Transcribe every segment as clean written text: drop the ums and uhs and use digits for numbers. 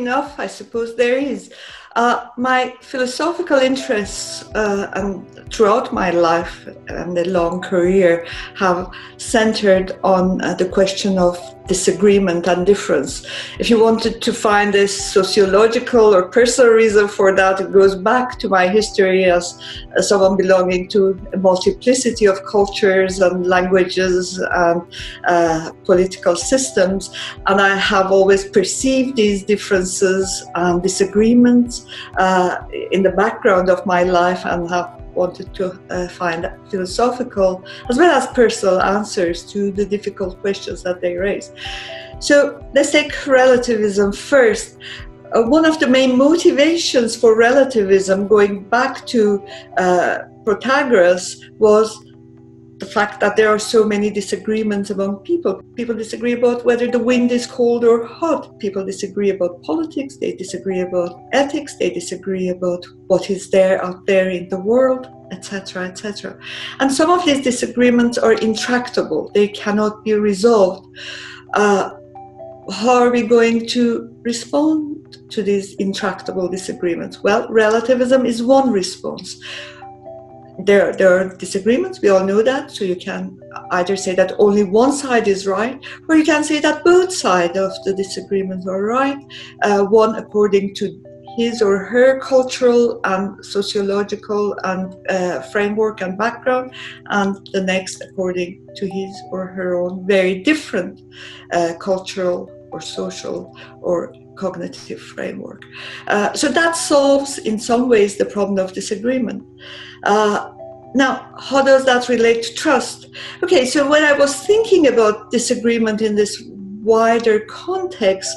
enough, I suppose there is. My philosophical interests and throughout my life and a long career have centered on the question of disagreement and difference. If you wanted to find a sociological or personal reason for that, it goes back to my history as someone belonging to a multiplicity of cultures and languages and political systems. And I have always perceived these differences and disagreements in the background of my life, and have wanted to find philosophical as well as personal answers to the difficult questions that they raise. So let's take relativism first. One of the main motivations for relativism, going back to Protagoras, was the fact that there are so many disagreements among people. People disagree about whether the wind is cold or hot. People disagree about politics. They disagree about ethics. They disagree about what is there out there in the world, etc., etc. And some of these disagreements are intractable. They cannot be resolved. How are we going to respond to these intractable disagreements? Well, relativism is one response. There are disagreements, we all know that, so you can either say that only one side is right, or you can say that both sides of the disagreement are right, one according to his or her cultural and sociological and framework and background, and the next according to his or her own very different cultural or social or cognitive framework. So that solves in some ways the problem of disagreement. Now, how does that relate to trust? Okay, so when I was thinking about disagreement in this wider context,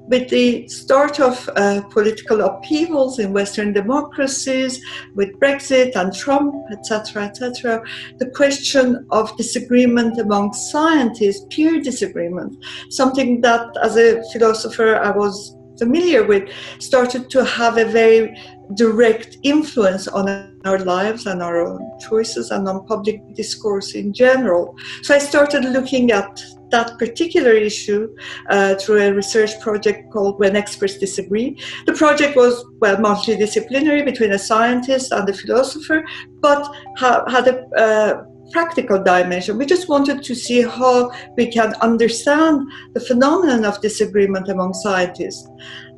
with the start of political upheavals in Western democracies, with Brexit and Trump, etc., etc., the question of disagreement among scientists, peer disagreement, something that as a philosopher I was familiar with, started to have a very direct influence on our lives and our own choices and on public discourse in general. So I started looking at that particular issue through a research project called When Experts Disagree. The project was, well, multidisciplinary between a scientist and a philosopher, but had a practical dimension. We just wanted to see how we can understand the phenomenon of disagreement among scientists.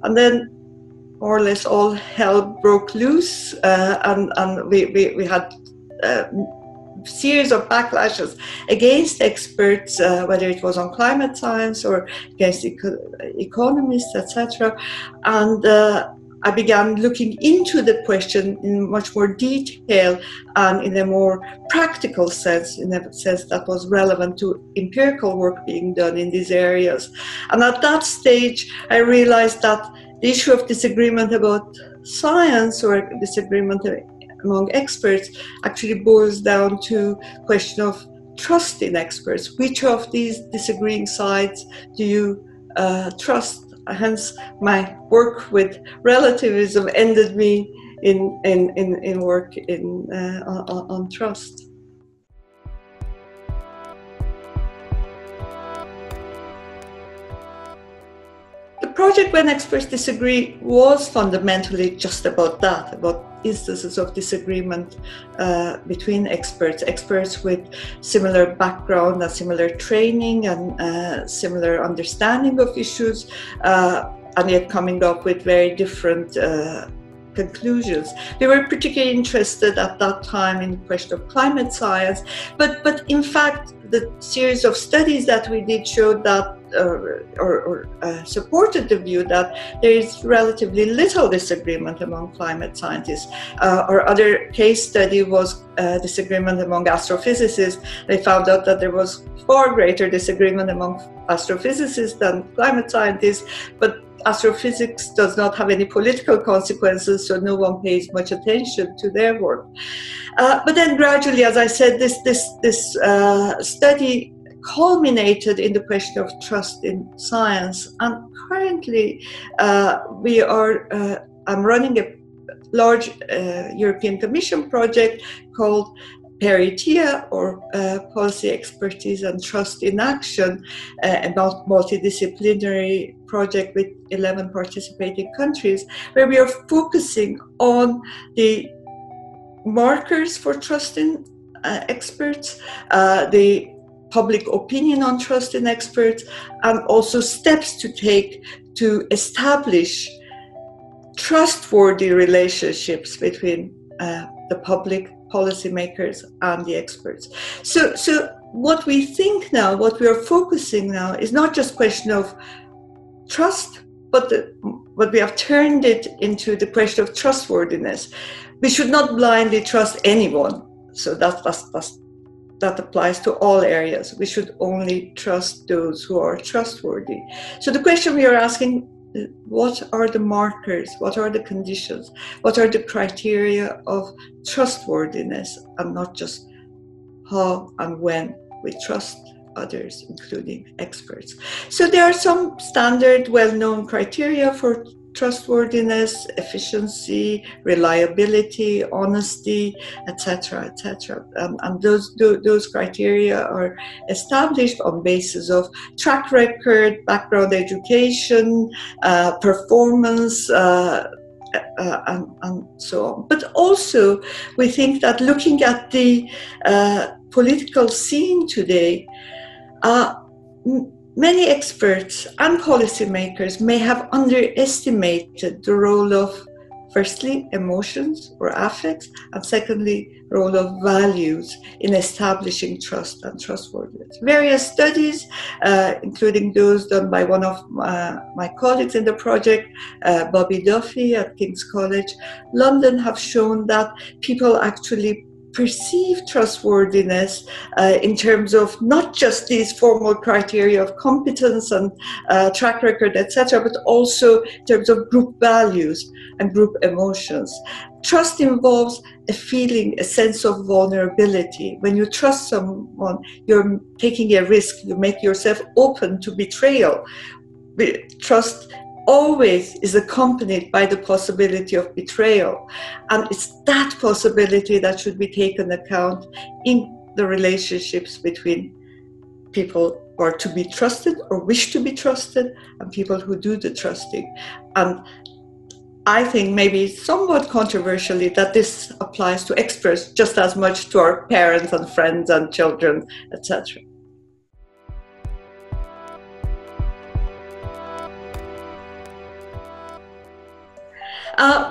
And then more or less all hell broke loose, and we had series of backlashes against experts, whether it was on climate science or against economists, etc. And I began looking into the question in much more detail and in a more practical sense, in a sense that was relevant to empirical work being done in these areas. And at that stage, I realized that the issue of disagreement about science or disagreement among experts actually boils down to the question of trust in experts. Which of these disagreeing sides do you trust? Hence, my work with relativism ended me in work on trust. The project When Experts Disagree was fundamentally just about that, about instances of disagreement between experts with similar background and similar training and similar understanding of issues, and yet coming up with very different conclusions. We were particularly interested at that time in the question of climate science, but in fact the series of studies that we did showed that or supported the view that there is relatively little disagreement among climate scientists. Our other case study was disagreement among astrophysicists. They found out that there was far greater disagreement among astrophysicists than climate scientists, but astrophysics does not have any political consequences, so no one pays much attention to their work. But then gradually, as I said, this study culminated in the question of trust in science. And currently, I'm running a large European Commission project called Peritia, or policy expertise and trust in action, a multidisciplinary project with 11 participating countries, where we are focusing on the markers for trust in experts, the public opinion on trust in experts, and also steps to take to establish trustworthy relationships between the public, policymakers, and the experts. So what we think now, what we are focusing now, is not just a question of trust, but we have turned it into the question of trustworthiness. We should not blindly trust anyone. So that applies to all areas. We should only trust those who are trustworthy. So the question we are asking, what are the markers? What are the conditions? What are the criteria of trustworthiness, and not just how and when we trust others, including experts? So there are some standard, well-known criteria for trustworthiness: efficiency, reliability, honesty, etc., etc. And those criteria are established on basis of track record, background education, performance, and so on. But also, we think that looking at the political scene today, many experts and policymakers may have underestimated the role of, firstly, emotions or affects, and secondly, role of values in establishing trust and trustworthiness. Various studies, including those done by one of my colleagues in the project, Bobby Duffy at King's College London, have shown that people actually perceive trustworthiness in terms of not just these formal criteria of competence and track record, etc., but also in terms of group values and group emotions. Trust involves a feeling, a sense of vulnerability. When you trust someone, you're taking a risk. You make yourself open to betrayal. Trust always is accompanied by the possibility of betrayal. And it's that possibility that should be taken account in the relationships between people who are to be trusted or wish to be trusted and people who do the trusting. And I think maybe somewhat controversially that this applies to experts just as much to our parents and friends and children, etc.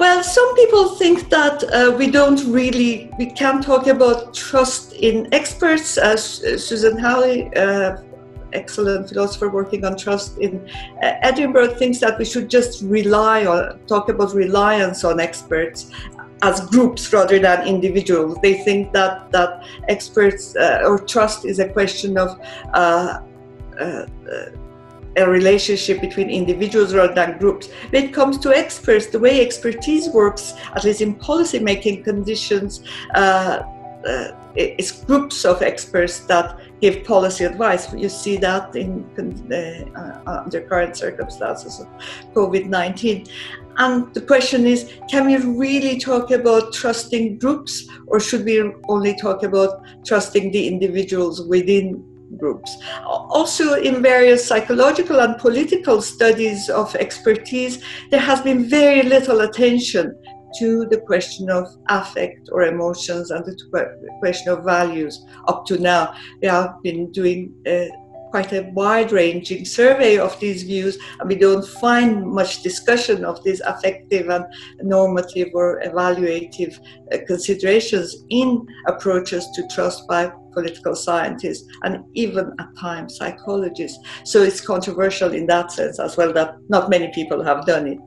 Well, some people think that we can't talk about trust in experts, as Susan Halley, excellent philosopher working on trust in Edinburgh, thinks that we should just talk about reliance on experts as groups rather than individuals. They think that experts or trust is a question of a relationship between individuals rather than groups. When it comes to experts, the way expertise works, at least in policy-making conditions, it's groups of experts that give policy advice. You see that under current circumstances of COVID-19. And the question is, can we really talk about trusting groups, or should we only talk about trusting the individuals within groups? Also, in various psychological and political studies of expertise, there has been very little attention to the question of affect or emotions and the question of values up to now. We have been doing quite a wide-ranging survey of these views, and we don't find much discussion of these affective and normative or evaluative considerations in approaches to trust by political scientists and even at times psychologists. So it's controversial in that sense as well, that not many people have done it.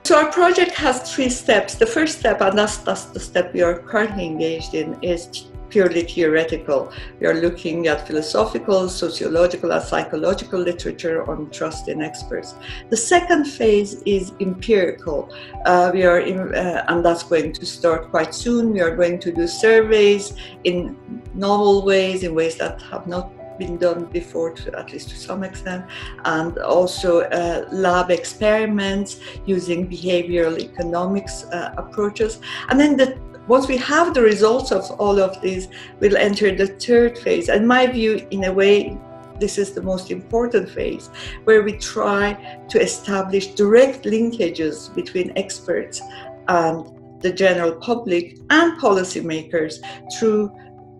So our project has 3 steps. The first step, and that's the step we are currently engaged in, is purely theoretical. We are looking at philosophical, sociological, and psychological literature on trust in experts. The second phase is empirical. And that's going to start quite soon. We are going to do surveys in novel ways, in ways that have not been done before, at least to some extent, and also lab experiments using behavioral economics approaches. And then once we have the results of all of these, we'll enter the third phase. In my view, in a way, this is the most important phase, where we try to establish direct linkages between experts and the general public and policymakers through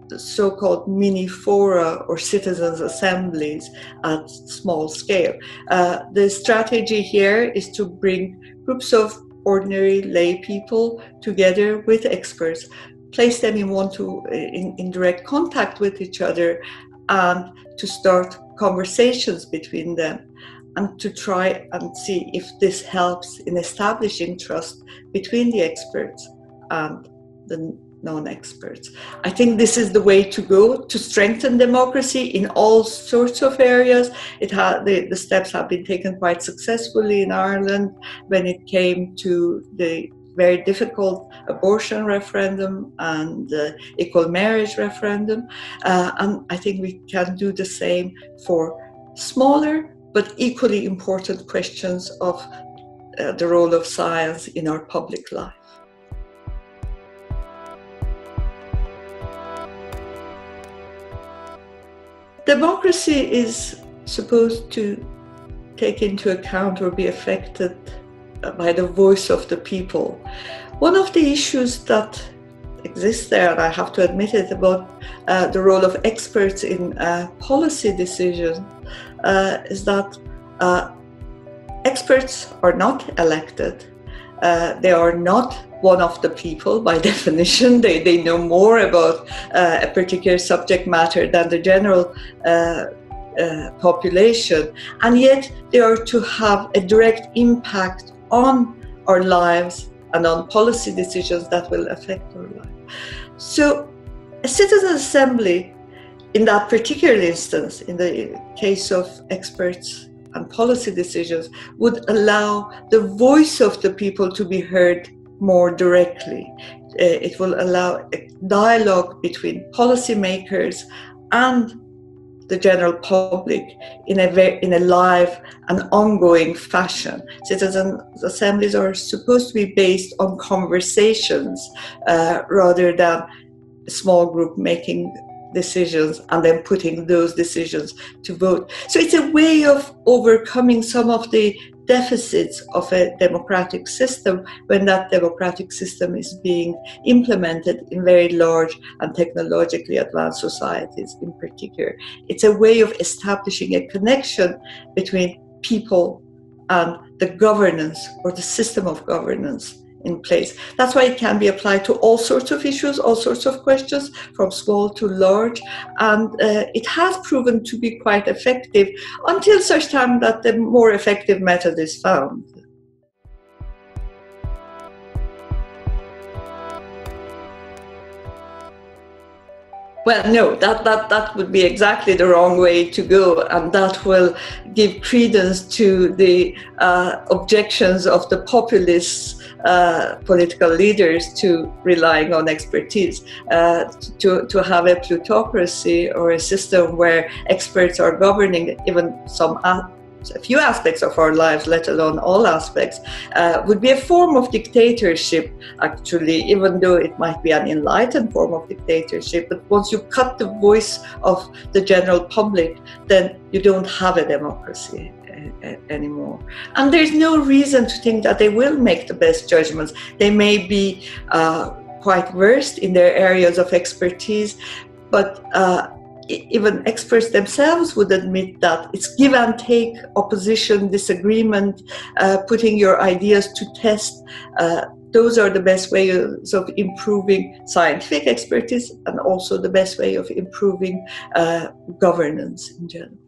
the so-called mini fora or citizens' assemblies at small scale. The strategy here is to bring groups of ordinary lay people together with experts, place them in direct contact with each other, and to start conversations between them, and to try and see if this helps in establishing trust between the experts and the non-experts. I think this is the way to go to strengthen democracy in all sorts of areas. The steps have been taken quite successfully in Ireland when it came to the very difficult abortion referendum and equal marriage referendum. And I think we can do the same for smaller but equally important questions of the role of science in our public life. Democracy is supposed to take into account or be affected by the voice of the people. One of the issues that exists there, and I have to admit it, about the role of experts in policy decisions is that experts are not elected. They are not one of the people by definition. They know more about a particular subject matter than the general population, and yet they are to have a direct impact on our lives and on policy decisions that will affect our life. So a citizen assembly, in that particular instance, in the case of experts and policy decisions, would allow the voice of the people to be heard more directly. It will allow a dialogue between policymakers and the general public in a live and ongoing fashion. Citizen assemblies are supposed to be based on conversations rather than a small group making decisions and then putting those decisions to vote. So it's a way of overcoming some of the deficits of a democratic system when that democratic system is being implemented in very large and technologically advanced societies in particular. It's a way of establishing a connection between people and the governance or the system of governance in place. That's why it can be applied to all sorts of issues, all sorts of questions, from small to large, and it has proven to be quite effective until such time that the more effective method is found. Well, no, that would be exactly the wrong way to go, and that will give credence to the objections of the populists, political leaders, to relying on expertise. To have a plutocracy or a system where experts are governing even a few aspects of our lives, let alone all aspects, would be a form of dictatorship, actually, even though it might be an enlightened form of dictatorship. But once you cut the voice of the general public, then you don't have a democracy anymore. And there's no reason to think that they will make the best judgments. They may be quite versed in their areas of expertise, but even experts themselves would admit that it's give and take, opposition, disagreement, putting your ideas to test. Those are the best ways of improving scientific expertise and also the best way of improving governance in general.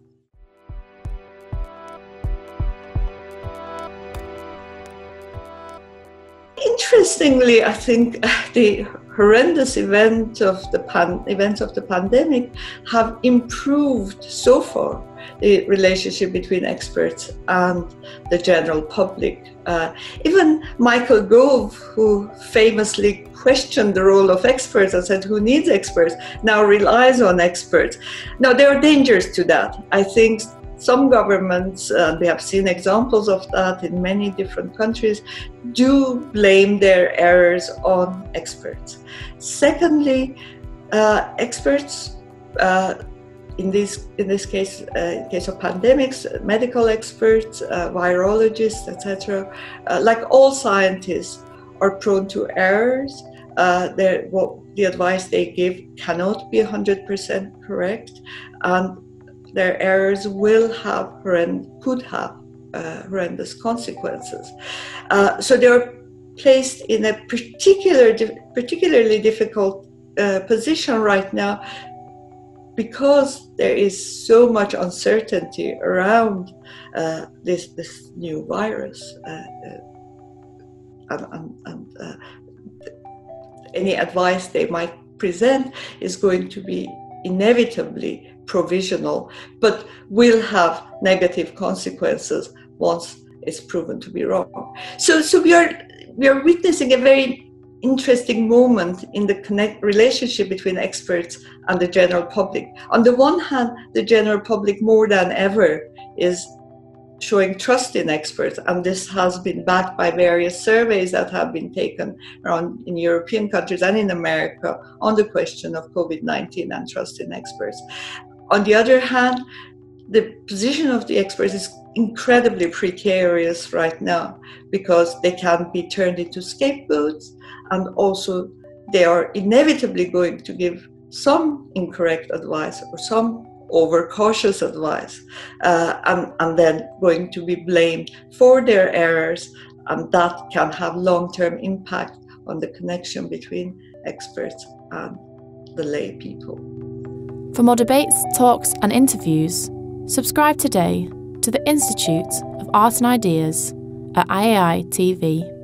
Interestingly, I think the horrendous events of the pandemic have improved so far the relationship between experts and the general public. Even Michael Gove, who famously questioned the role of experts and said, who needs experts, now relies on experts. Now, there are dangers to that. I think some governments, we have seen examples of that in many different countries, do blame their errors on experts. Secondly, experts, in this case, in case of pandemics, medical experts, virologists, etc., like all scientists, are prone to errors. The advice they give cannot be 100% correct, and their errors could have horrendous consequences. So they're placed in a particularly difficult position right now, because there is so much uncertainty around this new virus, and any advice they might present is going to be inevitably provisional, but will have negative consequences once it's proven to be wrong. So we are witnessing a very interesting moment in the relationship between experts and the general public. On the one hand, the general public more than ever is showing trust in experts, and this has been backed by various surveys that have been taken around in European countries and in America on the question of COVID-19 and trust in experts. On the other hand, the position of the experts is incredibly precarious right now, because they can be turned into scapegoats, and also they are inevitably going to give some incorrect advice or some overcautious advice, and then going to be blamed for their errors, and that can have long-term impact on the connection between experts and the lay people. For more debates, talks and interviews, subscribe today to the Institute of Art and Ideas at IAI TV.